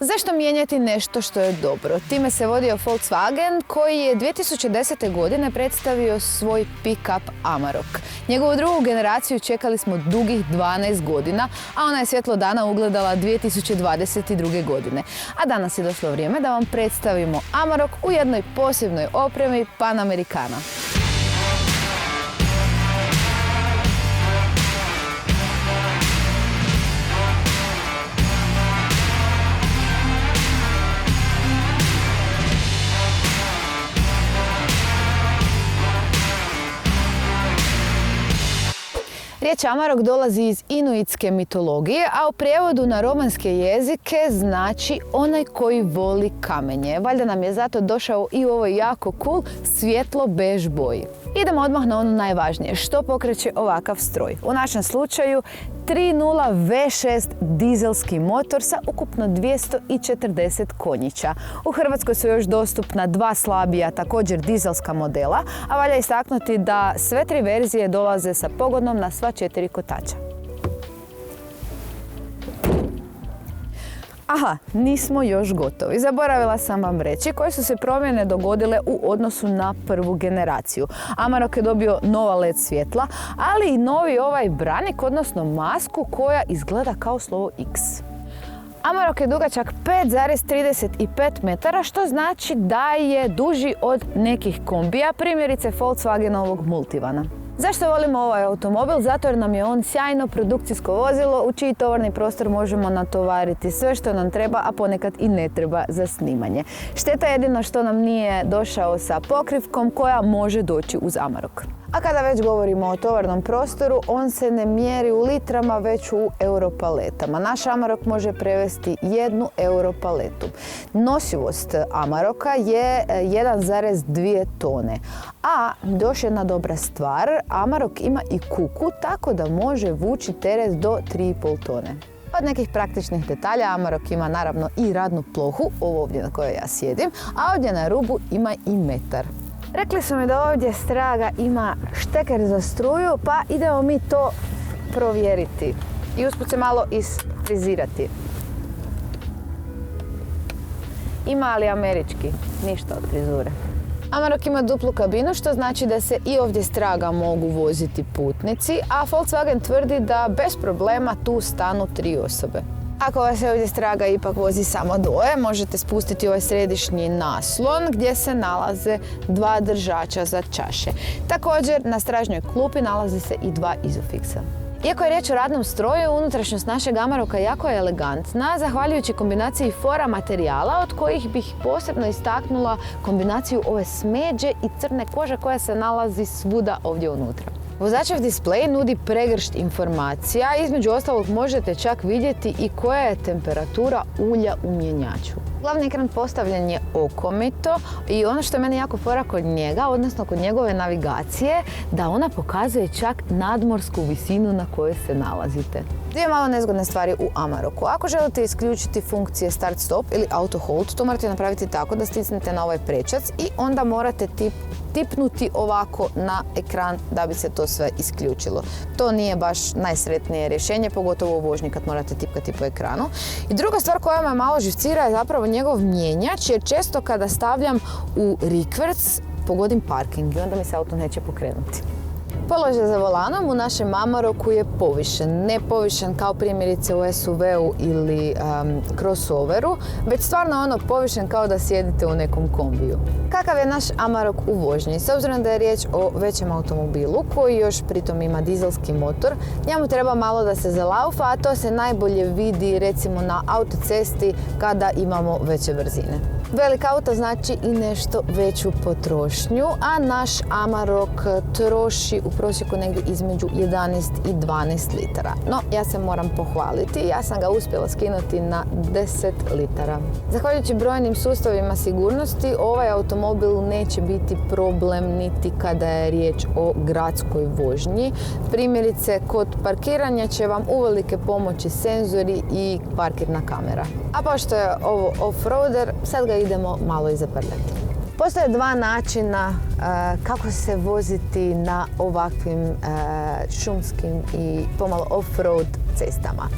Zašto mijenjati nešto što je dobro? Time se vodio Volkswagen koji je 2010. godine predstavio svoj pick-up Amarok. Njegovu drugu generaciju čekali smo dugih 12 godina, a ona je svjetlo dana ugledala 2022. godine. A danas je došlo vrijeme da vam predstavimo Amarok u jednoj posebnoj opremi Panamericana. Riječ Amarok dolazi iz inuitske mitologije, a u prijevodu na romanske jezike znači onaj koji voli kamenje. Valjda nam je zato došao i u ovoj jako cool svjetlo bež boji. Idemo odmah na ono najvažnije, što pokreće ovakav stroj. U našem slučaju 3.0 V6 dizelski motor sa ukupno 240 konjića. U Hrvatskoj su još dostupna dva slabija, također dizelska modela, a valja istaknuti da sve tri verzije dolaze sa pogonom na sva 4 kotača. Aha, nismo još gotovi. Zaboravila sam vam reći koje su se promjene dogodile u odnosu na prvu generaciju. Amarok je dobio nova LED svjetla, ali i novi ovaj branik, odnosno masku koja izgleda kao slovo X. Amarok je dugačak 5,35 metara, što znači da je duži od nekih kombija, primjerice Volkswagenovog Multivana. Zašto volimo ovaj automobil? Zato jer nam je on sjajno produkcijsko vozilo u čiji tovarni prostor možemo natovariti sve što nam treba, a ponekad i ne treba za snimanje. Šteta jedino što nam nije došao sa pokrivkom koja može doći uz Amarok. A kada već govorimo o tovarnom prostoru, on se ne mjeri u litrama, već u europaletama. Naš Amarok može prevesti 1 europaletu. Nosivost Amaroka je 1,2 tone. A još jedna dobra stvar, Amarok ima i kuku, tako da može vući teret do 3,5 tone. Od nekih praktičnih detalja Amarok ima naravno i radnu plohu, ovo ovdje na kojoj ja sjedim, a ovdje na rubu ima i metar. Rekli su mi da ovdje straga ima šteker za struju, pa idemo mi to provjeriti i usput se malo isfrizirati. Ima li američki? Ništa od frizure. Amarok ima duplu kabinu, što znači da se i ovdje straga mogu voziti putnici, a Volkswagen tvrdi da bez problema tu stanu 3 osobe. Ako vas ovdje straga ipak vozi samo dvoje, možete spustiti ovaj središnji naslon gdje se nalaze 2 držača za čaše. Također na stražnjoj klupi nalaze se i 2 izofiksa. Iako je riječ o radnom stroju, unutrašnjost našeg Amaroka jako je elegantna, zahvaljujući kombinaciji fora materijala, od kojih bih posebno istaknula kombinaciju ove smeđe i crne kože koja se nalazi svuda ovdje unutra. Vozačev displej nudi pregršt informacija, između ostalog možete čak vidjeti i koja je temperatura ulja u mjenjaču. Glavni ekran postavljen je okomito i ono što je meni jako fora kod njega, odnosno kod njegove navigacije, da ona pokazuje čak nadmorsku visinu na kojoj se nalazite. Dvije malo nezgodne stvari u Amaroku. Ako želite isključiti funkcije start stop ili auto hold, to morate napraviti tako da stisnete na ovaj prečac i onda morate tipnuti ovako na ekran da bi se to sve isključilo. To nije baš najsretnije rješenje, pogotovo u vožnji kad morate tipkati po ekranu. I druga stvar koja me malo živcira je zapravo njegov mjenjač, jer često kada stavljam u rikverc pogodim parking i onda mi se auto neće pokrenuti. Položaj za volanom u našem Amaroku je povišen. Ne povišen kao primjerice u SUV-u ili crossoveru, već stvarno ono povišen kao da sjedite u nekom kombiju. Kakav je naš Amarok u vožnji? S obzirom da je riječ o većem automobilu koji još pritom ima dizelski motor, njemu treba malo da se zalaufa, a to se najbolje vidi recimo na autocesti kada imamo veće brzine. Velik auto znači i nešto veću potrošnju, a naš Amarok troši u prosjeku negdje između 11 i 12 litara. No, ja se moram pohvaliti, ja sam ga uspjela skinuti na 10 litara. Zahvaljujući brojnim sustavima sigurnosti, ovaj automobil neće biti problem niti kada je riječ o gradskoj vožnji. Primjerice, kod parkiranja će vam uvelike pomoći senzori i parkirna kamera. A pošto je ovo off-roader, sad ga idemo malo izaprljati. Postoje dva načina kako se voziti na ovakvim šumskim i pomalo off-road cestama.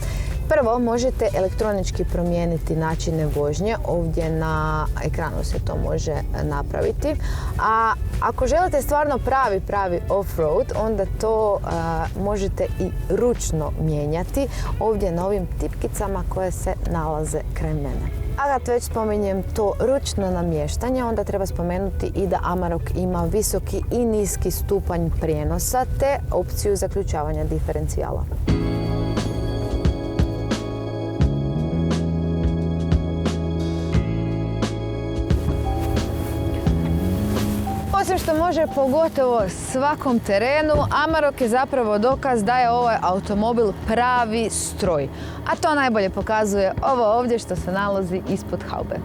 Prvo, možete elektronički promijeniti načine vožnje. Ovdje na ekranu se to može napraviti. A ako želite stvarno pravi off-road, onda to možete i ručno mijenjati ovdje na ovim tipkicama koje se nalaze kraj mene. A kad već spominjem to ručno namještanje, onda treba spomenuti i da Amarok ima visoki i niski stupanj prijenosa te opciju zaključavanja diferencijala. Osim što može pogotovo svakom terenu, Amarok je zapravo dokaz da je ovaj automobil pravi stroj. A to najbolje pokazuje ovo ovdje što se nalazi ispod haube.